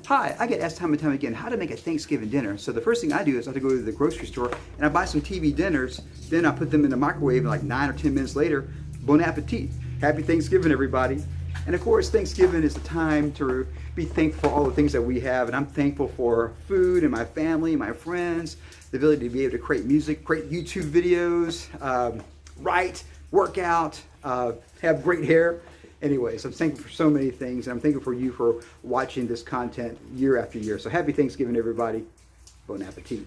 Hi, I get asked time and time again how to make a Thanksgiving dinner. So the first thing I do is I have to go to the grocery store and I buy some TV dinners. Then I put them in the microwave and like 9 or 10 minutes later, bon appetit. Happy Thanksgiving, everybody. And of course, Thanksgiving is the time to be thankful for all the things that we have. And I'm thankful for food and my family, my friends, the ability to be able to create music, create YouTube videos, write, work out, have great hair. Anyways, I'm thankful for so many things, and I'm thankful for you for watching this content year after year. So happy Thanksgiving, everybody. Bon appetit.